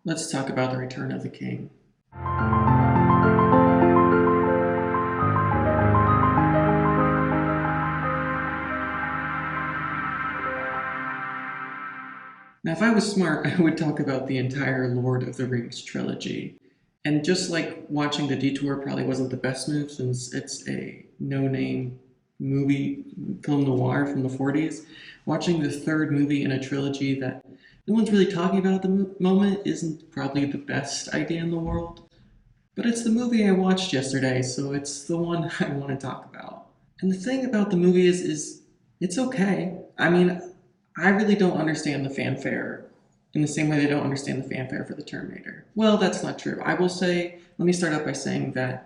Let's talk about The Return of the King. Now, if I was smart, I would talk about the entire Lord of the Rings trilogy. And just like watching The Detour probably wasn't the best move since it's a no-name movie, film noir from the 40s, watching the third movie in a trilogy that no one's really talking about at the moment isn't probably the best idea in the world. But it's the movie I watched yesterday, so it's the one I want to talk about. And the thing about the movie is it's okay. I mean, I really don't understand the fanfare in the same way they don't understand the fanfare for the Terminator. Well, that's not true. I will say, let me start out by saying that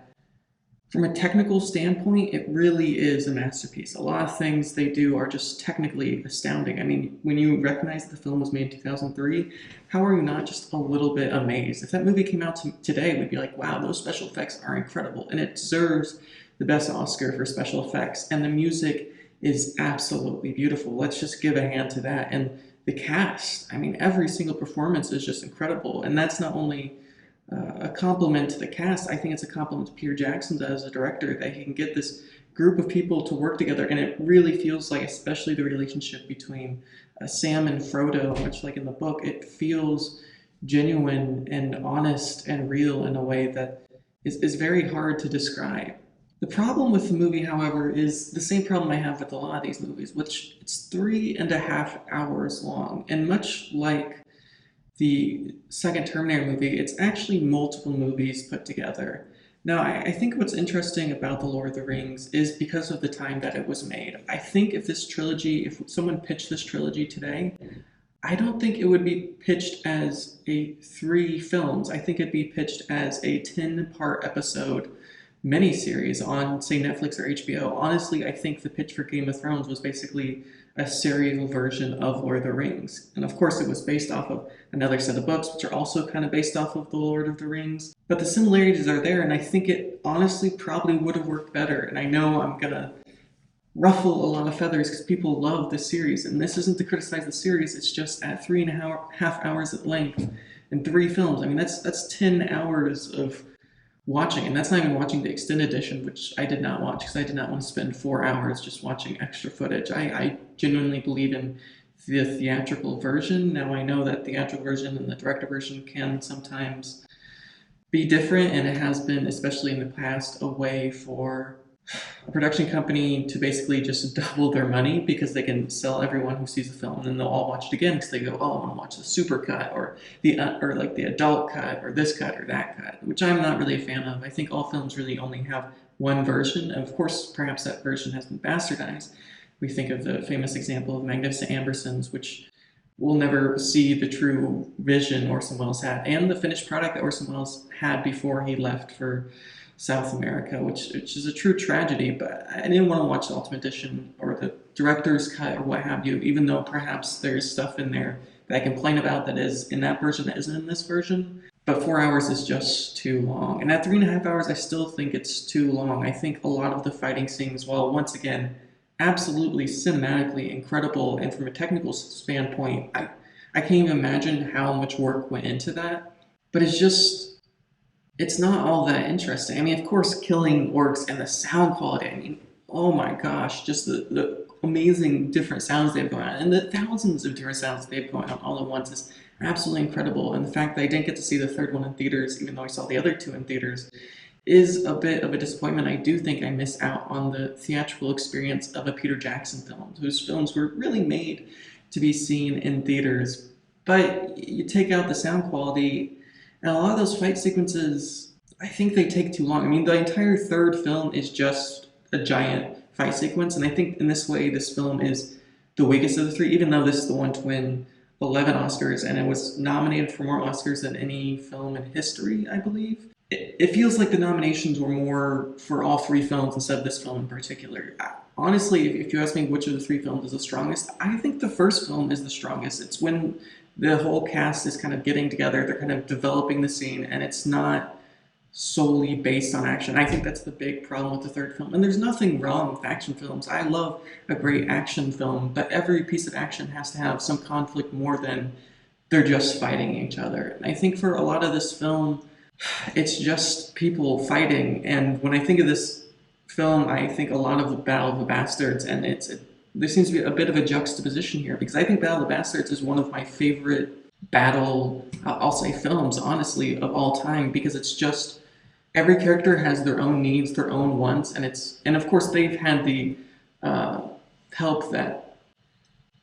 from a technical standpoint, it really is a masterpiece. A lot of things they do are just technically astounding. I mean, when you recognize that the film was made in 2003, how are you not just a little bit amazed? If that movie came out today, we'd be like, wow, those special effects are incredible. And it deserves the best Oscar for special effects. And the music is absolutely beautiful. Let's just give a hand to that. And the cast, I mean, every single performance is just incredible. And that's not only a compliment to the cast. I think it's a compliment to Peter Jackson as a director that he can get this group of people to work together, and it really feels like, especially the relationship between Sam and Frodo, much like in the book, it feels genuine and honest and real in a way that is very hard to describe. The problem with the movie, however, is the same problem I have with a lot of these movies, which it's 3.5 hours long, and much like the second Terminator movie, it's actually multiple movies put together. Now, I think what's interesting about The Lord of the Rings is because of the time that it was made. I think if someone pitched this trilogy today, I don't think it would be pitched as a 3 films. I think it'd be pitched as a 10-part episode miniseries on, say, Netflix or HBO. Honestly, I think the pitch for Game of Thrones was basically a serial version of Lord of the Rings. And of course, it was based off of another set of books, which are also kind of based off of The Lord of the Rings. But the similarities are there, and I think it honestly probably would have worked better. And I know I'm gonna ruffle a lot of feathers because people love this series. And this isn't to criticize the series, it's just at 3.5 hours at length in 3 films. I mean, that's 10 hours of watching, and that's not even watching the extended edition, which I did not watch because I did not want to spend 4 hours just watching extra footage. I genuinely believe in the theatrical version. Now, I know that the theatrical version and the director version can sometimes be different, and it has been, especially in the past, a way for a production company to basically just double their money because they can sell everyone who sees the film, and then they'll all watch it again because they go, oh, I want to watch the super cut or like the adult cut or this cut or that cut, which I'm not really a fan of. I think all films really only have one version, and of course, perhaps that version has been bastardized. We think of the famous example of Magnificent Ambersons, which we'll never see the true vision Orson Welles had, and the finished product that Orson Welles had before he left for South America, which is a true tragedy. But I didn't want to watch the Ultimate Edition or the director's cut or what have you, even though perhaps there's stuff in there that I complain about that is in that version that isn't in this version. But 4 hours is just too long. And at 3.5 hours, I still think it's too long. I think a lot of the fighting scenes, while once again, absolutely cinematically incredible, and from a technical standpoint, I can't even imagine how much work went into that. But it's not all that interesting. I mean, of course, killing orcs and the sound quality, I mean, oh my gosh, just the amazing different sounds they have going on, and the thousands of different sounds they have going on all at once is absolutely incredible. And the fact that I didn't get to see the third one in theaters, even though I saw the other 2 in theaters, is a bit of a disappointment. I do think I miss out on the theatrical experience of a Peter Jackson film, whose films were really made to be seen in theaters. But you take out the sound quality, and a lot of those fight sequences, I think they take too long. I mean, the entire third film is just a giant fight sequence, and I think in this way, this film is the weakest of the 3, even though this is the one to win 11 Oscars, and it was nominated for more Oscars than any film in history, I believe. It feels like the nominations were more for all 3 films instead of this film in particular. Honestly, if you ask me which of the 3 films is the strongest, I think the first film is the strongest. It's when the whole cast is kind of getting together, they're kind of developing the scene, and it's not solely based on action. I think that's the big problem with the third film. And there's nothing wrong with action films. I love a great action film, but every piece of action has to have some conflict more than they're just fighting each other. And I think for a lot of this film, it's just people fighting. And when I think of this film, I think a lot of the Battle of the Bastards, and there seems to be a bit of a juxtaposition here because I think Battle of the Bastards is one of my favorite battle, I'll say films, honestly, of all time, because it's just every character has their own needs, their own wants, and of course they've had the help that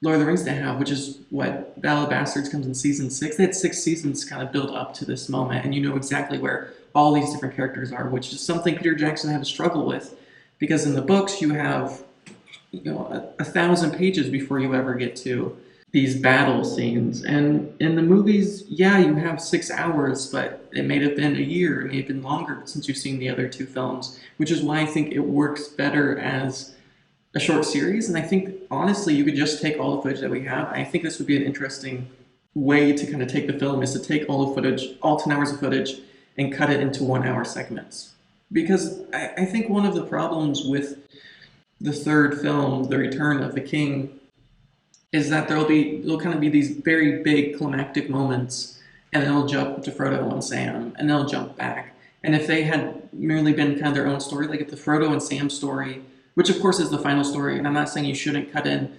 Lord of the Rings didn't have, which is what Battle of Bastards comes in season 6. They had 6 seasons kind of build up to this moment, and you know exactly where all these different characters are, which is something Peter Jackson had to struggle with, because in the books you have 1,000 pages before you ever get to these battle scenes, and in the movies, yeah, you have 6 hours, but it may have been a year, it may have been longer since you've seen the other 2 films, which is why I think it works better as a short series. And I think honestly you could just take all the footage that we have. I think this would be an interesting way to kind of take the film, is to take all the footage, all 10 hours of footage, and cut it into 1-hour segments, because I think one of the problems with the third film, The Return of the King, is that there'll kind of be these very big climactic moments, and then they'll jump to Frodo and Sam, and they'll jump back. And if they had merely been kind of their own story, like if the Frodo and Sam story, which of course is the final story, and I'm not saying you shouldn't cut in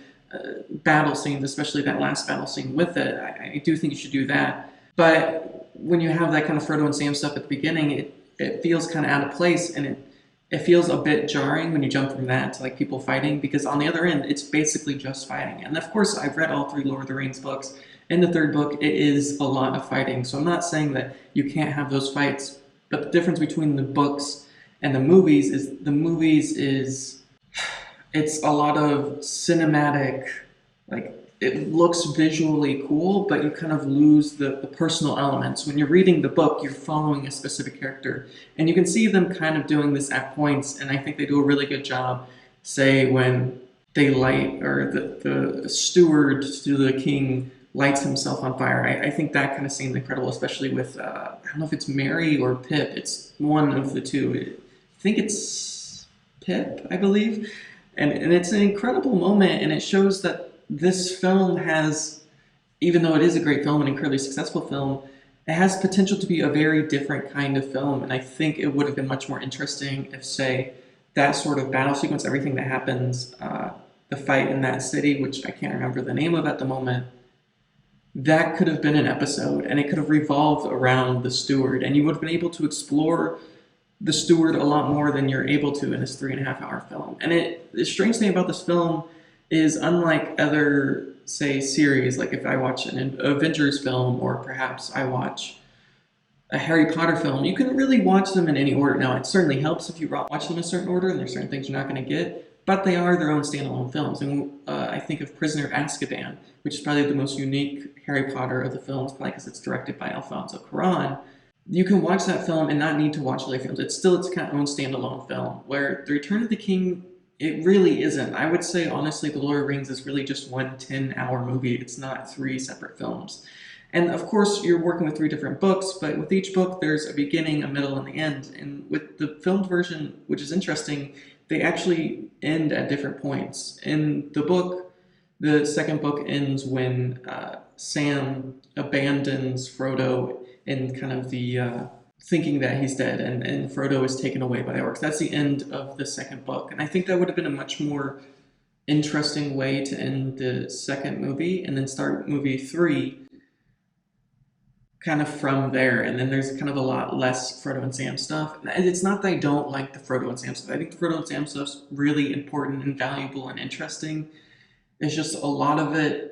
battle scenes, especially that last battle scene with it, I do think you should do that. But when you have that kind of Frodo and Sam stuff at the beginning, it feels kind of out of place, and it feels a bit jarring when you jump from that to like people fighting, because on the other end, it's basically just fighting. And of course, I've read all 3 Lord of the Rings books. In the third book, it is a lot of fighting. So I'm not saying that you can't have those fights, but the difference between the books and the movies is it's a lot of cinematic, like it looks visually cool, but you kind of lose the personal elements. When you're reading the book, you're following a specific character, and you can see them kind of doing this at points, and I think they do a really good job, say when they light, or the steward to the king lights himself on fire. I think that kind of seemed incredible, especially with, I don't know if it's Merry or Pip, it's one of the two. I think it's Pip, I believe. And it's an incredible moment, and it shows that this film has, even though it is a great film, an incredibly successful film, it has potential to be a very different kind of film. And I think it would have been much more interesting if, say, that sort of battle sequence, everything that happens, the fight in that city, which I can't remember the name of at the moment, that could have been an episode, and it could have revolved around the steward, and you would have been able to explore the steward a lot more than you're able to in this 3.5-hour film. And the strange thing about this film is, unlike other, say, series, like if I watch an Avengers film, or perhaps I watch a Harry Potter film, you can really watch them in any order. Now, it certainly helps if you watch them in a certain order, and there's certain things you're not going to get, but they are their own standalone films. And I think of Prisoner of Azkaban, which is probably the most unique Harry Potter of the films, probably because it's directed by Alfonso Cuarón. You can watch that film and not need to watch other films. It's still its kind of own standalone film, where The Return of the King, it really isn't. I would say, honestly, The Lord of the Rings is really just one 10-hour movie. It's not 3 separate films. And of course, you're working with 3 different books, but with each book, there's a beginning, a middle, and the end. And with the filmed version, which is interesting, they actually end at different points. In the book, the second book ends when Sam abandons Frodo in kind of the thinking that he's dead, and Frodo is taken away by the orcs. That's the end of the second book. And I think that would have been a much more interesting way to end the second movie, and then start movie 3 kind of from there. And then there's kind of a lot less Frodo and Sam stuff. And it's not that I don't like the Frodo and Sam stuff. I think the Frodo and Sam stuff's really important and valuable and interesting. It's just a lot of it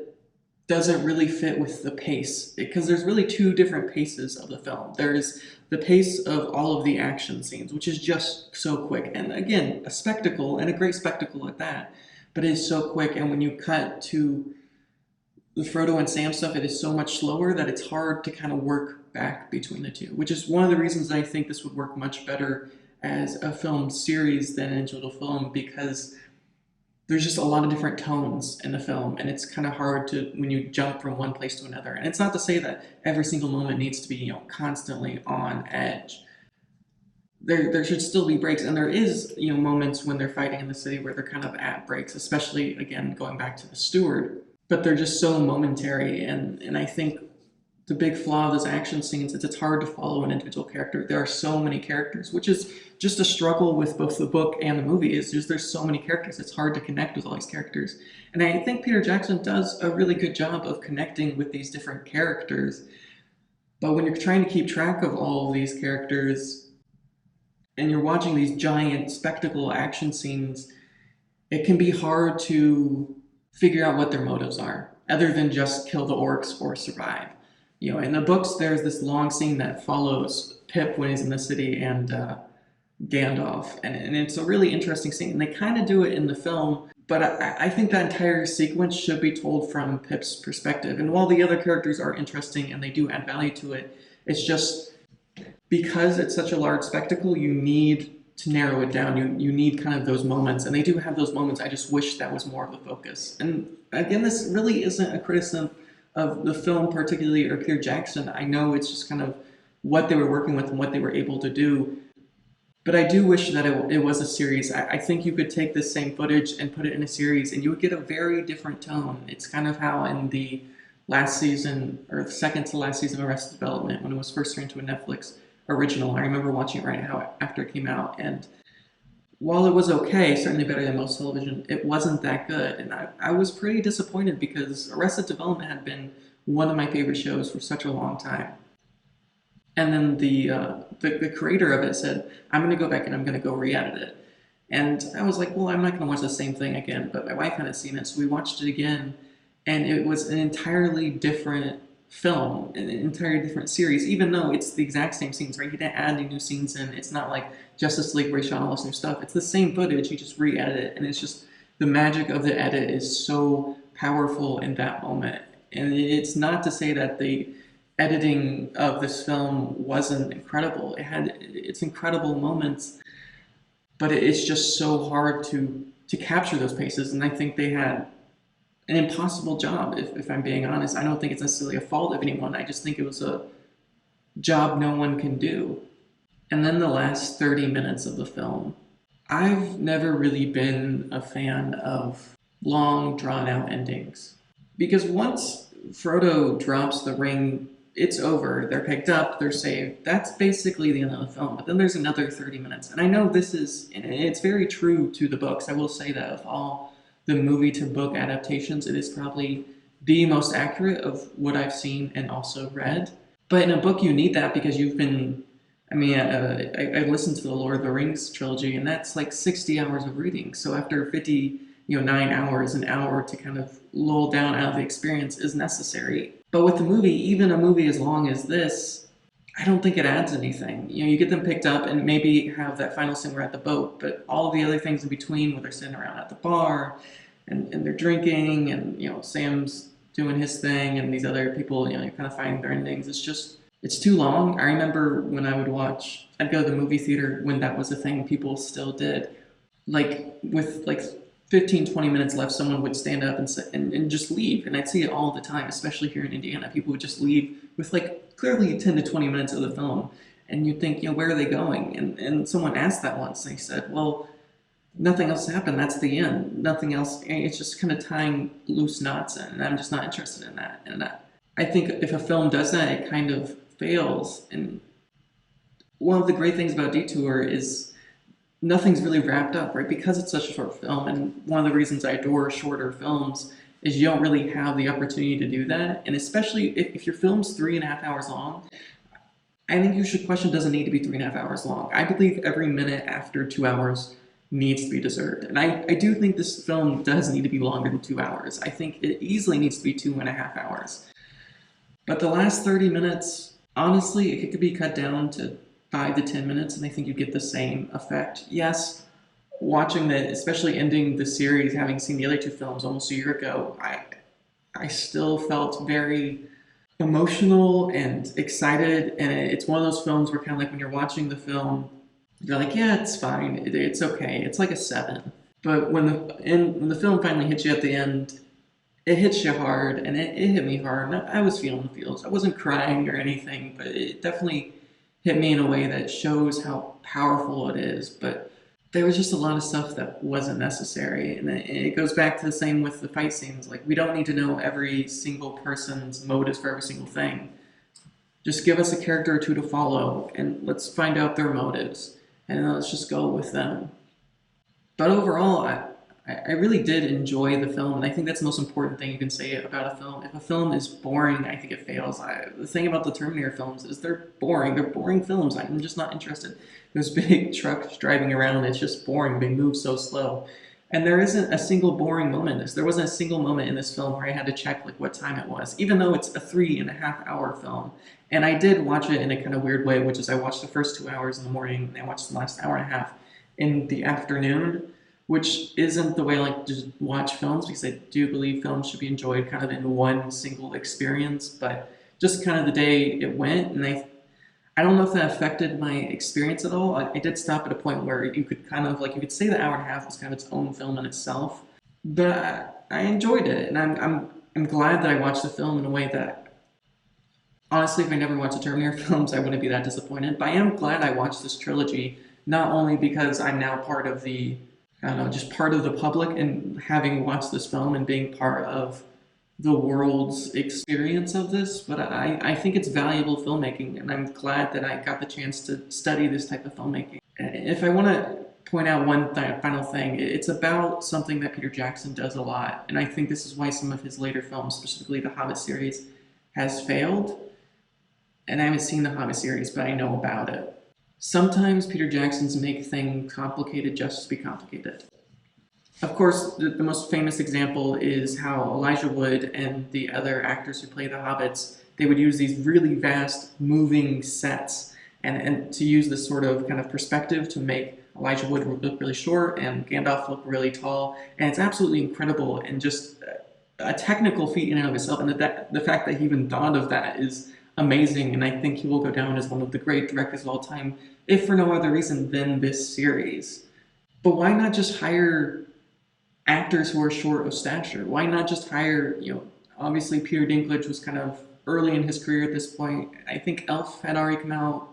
doesn't really fit with the pace, because there's really 2 different paces of the film. There's the pace of all of the action scenes, which is just so quick, and again, a spectacle, and a great spectacle at that, but it is so quick. And when you cut to the Frodo and Sam stuff, it is so much slower that it's hard to kind of work back between the 2, which is one of the reasons I think this would work much better as a film series than an individual film, because there's just a lot of different tones in the film, and it's kind of hard to, when you jump from one place to another. And it's not to say that every single moment needs to be, constantly on edge. There should still be breaks, and there is, moments when they're fighting in the city where they're kind of at breaks, especially, again, going back to the steward. But they're just so momentary, and I think the big flaw of those action scenes is it's hard to follow an individual character. There are so many characters, which is just a struggle with both the book and the movie. Is just there's so many characters, it's hard to connect with all these characters. And I think Peter Jackson does a really good job of connecting with these different characters. But when you're trying to keep track of all of these characters and you're watching these giant spectacle action scenes, it can be hard to figure out what their motives are, other than just kill the orcs or survive. You know, in the books, there's this long scene that follows Pip when he's in the city and Gandalf, and it's a really interesting scene. And they kind of do it in the film, but I think that entire sequence should be told from Pip's perspective. And while the other characters are interesting and they do add value to it, it's just because it's such a large spectacle, you need to narrow it down. You need kind of those moments, and they do have those moments. I just wish that was more of the focus. And again, this really isn't a criticism of the film particularly or Peter Jackson. I know it's just kind of what they were working with and what they were able to do. But I do wish that it was a series. I think you could take this same footage and put it in a series and you would get a very different tone. It's kind of how in the last season, or the second to last season of Arrested Development, when it was first turned to a Netflix original, I remember watching it right after it came out. And while it was okay, certainly better than most television, it wasn't that good. And I was pretty disappointed because Arrested Development had been one of my favorite shows for such a long time. And then the creator of it said, I'm going to go back and I'm going to go re-edit it. And I was like, well, I'm not going to watch the same thing again. But my wife hadn't seen it, so we watched it again. And it was an entirely different film, an entirely different series, even though it's the exact same scenes, right? He didn't add any new scenes in. It's not like Justice League where he shot all this new stuff. It's the same footage, he just re-edit it. And it's just, the magic of the edit is so powerful in that moment. And it's not to say that the editing of this film wasn't incredible. It had its incredible moments, but it's just so hard to capture those paces. And I think they had an impossible job, if I'm being honest. I don't think it's necessarily a fault of anyone. I just think it was a job no one can do. And then the last 30 minutes of the film. I've never really been a fan of long, drawn-out endings. Because once Frodo drops the ring, it's over. They're picked up, they're saved. That's basically the end of the film. But then there's another 30 minutes. And I know this is, and it's very true to the books. I will say that of all the movie to book adaptations, it is probably the most accurate of what I've seen and also read. But in a book, you need that because you've been, I listened to the Lord of the Rings trilogy, and that's like 60 hours of reading. So after 9 hours, an hour to kind of lull down out of the experience is necessary. But with the movie, even a movie as long as this, I don't think it adds anything. You get them picked up and maybe have that final scene where at the boat, but all the other things in between where they're sitting around at the bar and they're drinking and, Sam's doing his thing and these other people, you're kind of finding their endings. It's too long. I remember when I'd go to the movie theater when that was a thing people still did. Like with 15, 20 minutes left, someone would stand up and just leave. And I'd see it all the time, especially here in Indiana. People would just leave with clearly 10 to 20 minutes of the film. And you'd think, where are they going? And someone asked that once. They said, well, nothing else happened. That's the end. Nothing else. It's just kind of tying loose knots in. And I'm just not interested in that. And I think if a film does that, it kind of fails. And one of the great things about Detour is nothing's really wrapped up, right? Because it's such a short film, and one of the reasons I adore shorter films is you don't really have the opportunity to do that. And especially if your film's 3.5 hours long, I think you should question, does it need to be 3.5 hours long? I believe every minute after 2 hours needs to be deserved. And I do think this film does need to be longer than 2 hours. I think it easily needs to be 2.5 hours. But the last 30 minutes, honestly, it could be cut down to 5 to 10 minutes, and I think you get the same effect. Yes, watching especially ending the series, having seen the other two films almost a year ago, I still felt very emotional and excited, and it's one of those films where kind of like when you're watching the film, you're like, yeah, it's fine, it's okay, it's like a 7. But when the film finally hits you at the end, it hits you hard, and it hit me hard. I was feeling the feels. I wasn't crying or anything, but it definitely hit me in a way that shows how powerful it is. But there was just a lot of stuff that wasn't necessary. And it goes back to the same with the fight scenes. We don't need to know every single person's motives for every single thing. Just give us a character or two to follow, and let's find out their motives, and let's just go with them. But overall, I really did enjoy the film, and I think that's the most important thing you can say about a film. If a film is boring, I think it fails. The thing about the Terminator films is they're boring. They're boring films. I'm just not interested. Those big trucks driving around, it's just boring. They move so slow. And there isn't a single boring moment in this. There wasn't a single moment in this film where I had to check like what time it was, even though it's a 3.5 hour film. And I did watch it in a kind of weird way, which is I watched the first 2 hours in the morning and I watched the last hour and a half in the afternoon, which isn't the way I like to watch films because I do believe films should be enjoyed kind of in one single experience. But just kind of the day it went, and I don't know if that affected my experience at all. I did stop at a point where you could kind of like you could say the hour and a half was kind of its own film in itself, but I enjoyed it, and I'm glad that I watched the film in a way that honestly, if I never watched the Terminator films, I wouldn't be that disappointed. But I am glad I watched this trilogy, not only because I'm now part of the, I don't know, just part of the public and having watched this film and being part of the world's experience of this, but I think it's valuable filmmaking, and I'm glad that I got the chance to study this type of filmmaking. If I want to point out one final thing, it's about something that Peter Jackson does a lot, and I think this is why some of his later films, specifically the Hobbit series, has failed. And I haven't seen the Hobbit series, but I know about it. Sometimes Peter Jackson's make things complicated just to be complicated. Of course, the most famous example is how Elijah Wood and the other actors who play the Hobbits, they would use these really vast moving sets and to use this sort of kind of perspective to make Elijah Wood look really short and Gandalf look really tall. And it's absolutely incredible and just a technical feat in and of itself. And the fact that he even thought of that is amazing, and I think he will go down as one of the great directors of all time, if for no other reason than this series. But why not just hire actors who are short of stature? Why not just hire, obviously Peter Dinklage was kind of early in his career at this point. I think Elf had already come out.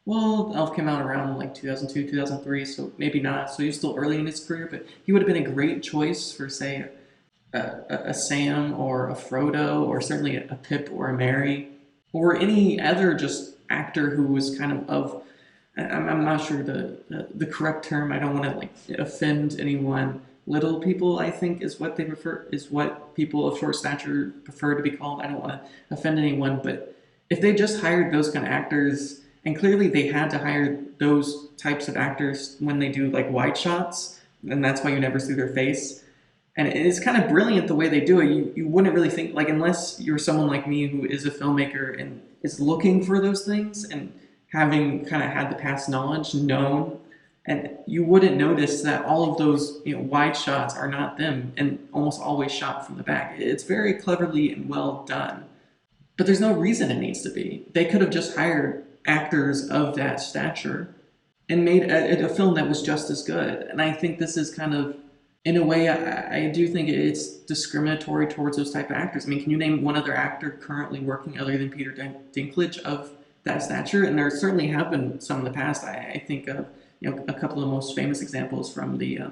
Well, Elf came out around like 2002, 2003, so maybe not. So he was still early in his career, but he would have been a great choice for, say, a Sam or a Frodo, or certainly a Pip or a Merry, or any other just actor who was kind of I'm not sure the correct term. I don't want to like offend anyone. Little people, I think, is what they prefer, is what people of short stature prefer to be called. I don't want to offend anyone, but if they just hired those kind of actors, and clearly they had to hire those types of actors when they do like wide shots, and that's why you never see their face. And it's kind of brilliant the way they do it. You wouldn't really think, like, unless you're someone like me who is a filmmaker and is looking for those things and having kind of had the past knowledge known, and you wouldn't notice that all of those wide shots are not them and almost always shot from the back. It's very cleverly and well done. But there's no reason it needs to be. They could have just hired actors of that stature and made a film that was just as good. And I think this is kind of, in a way, I do think it's discriminatory towards those type of actors. I mean, can you name one other actor currently working other than Peter Dinklage of that stature? And there certainly have been some in the past. I think of a couple of the most famous examples from the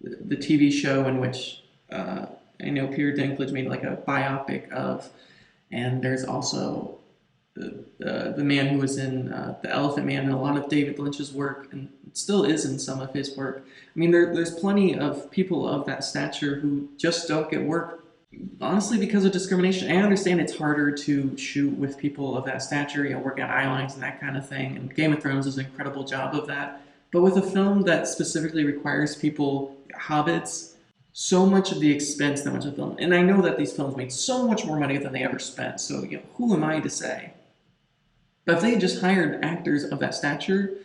TV show in which I know Peter Dinklage made like a biopic of, and there's also the man who was in The Elephant Man and a lot of David Lynch's work, and still is in some of his work. I mean, there's plenty of people of that stature who just don't get work, honestly, because of discrimination. I understand it's harder to shoot with people of that stature, working on eye lines and that kind of thing, and Game of Thrones does an incredible job of that. But with a film that specifically requires people, hobbits, so much of the expense that much of the film, and I know that these films made so much more money than they ever spent, so who am I to say? But if they had just hired actors of that stature,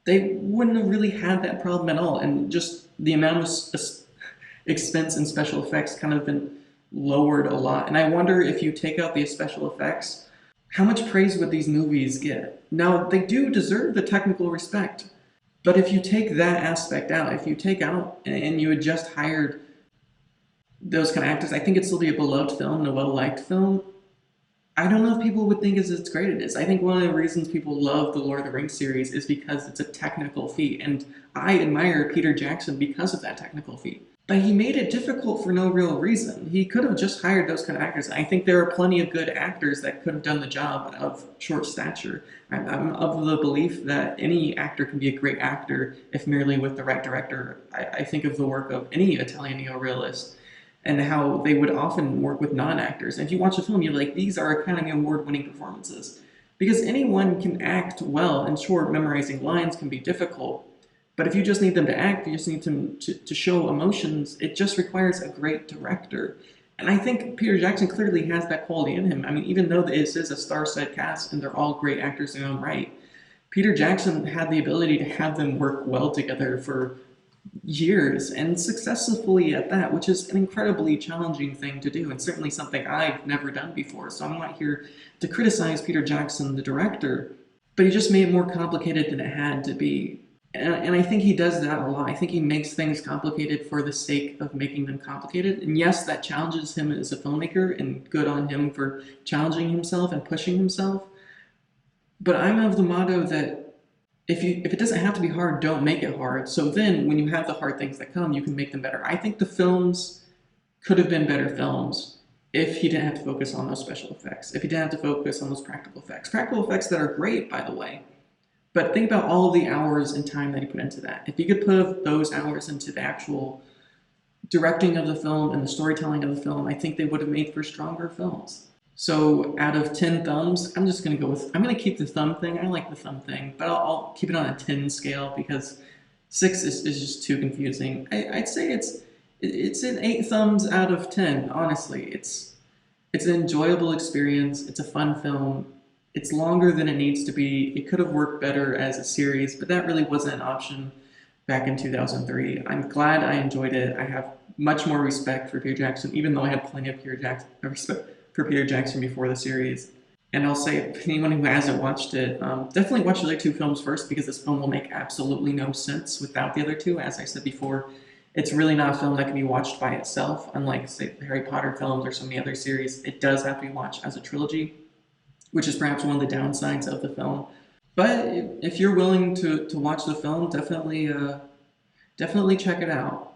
they wouldn't have really had that problem at all, and just the amount of expense and special effects kind of been lowered a lot. And I wonder, if you take out the special effects, how much praise would these movies get? Now, they do deserve the technical respect, but if you take that aspect out, if you take out and you had just hired those kind of actors, I think it'd still be a beloved film and a well-liked film. I don't know if people would think it's great it is. I think one of the reasons people love the Lord of the Rings series is because it's a technical feat, and I admire Peter Jackson because of that technical feat. But he made it difficult for no real reason. He could have just hired those kind of actors. I think there are plenty of good actors that could have done the job of short stature. I'm of the belief that any actor can be a great actor if merely with the right director. I think of the work of any Italian neorealist and how they would often work with non-actors. And if you watch a film, you're like, these are Academy Award-winning performances. Because anyone can act well, and sure, memorizing lines can be difficult, but if you just need them to act, you just need them to show emotions, it just requires a great director. And I think Peter Jackson clearly has that quality in him. I mean, even though this is a star-studded cast and they're all great actors in their own right, Peter Jackson had the ability to have them work well together for years and successfully at that, which is an incredibly challenging thing to do and certainly something I've never done before. So I'm not here to criticize Peter Jackson, the director, but he just made it more complicated than it had to be. And I think he does that a lot. I think he makes things complicated for the sake of making them complicated. And yes, that challenges him as a filmmaker, and good on him for challenging himself and pushing himself. But I'm of the motto that if it doesn't have to be hard, don't make it hard. So then when you have the hard things that come, you can make them better. I think the films could have been better films if he didn't have to focus on those special effects, if he didn't have to focus on those practical effects. Practical effects that are great, by the way. But think about all of the hours and time that he put into that. If he could put those hours into the actual directing of the film and the storytelling of the film, I think they would have made for stronger films. So out of 10 thumbs, I'm just going to go with, I'm going to keep the thumb thing. I like the thumb thing, but I'll keep it on a 10 scale because 6 is just too confusing. I'd say it's an 8 thumbs out of 10, honestly. It's an enjoyable experience. It's a fun film. It's longer than it needs to be. It could have worked better as a series, but that really wasn't an option back in 2003. I'm glad I enjoyed it. I have much more respect for Peter Jackson, even though I had plenty of respect for Peter Jackson before the series. And I'll say, if anyone who hasn't watched it, definitely watch the other two films first because this film will make absolutely no sense without the other two. As I said before, it's really not a film that can be watched by itself, unlike, say, the Harry Potter films or some of the other series. It does have to be watched as a trilogy, which is perhaps one of the downsides of the film. But if you're willing to watch the film, definitely check it out.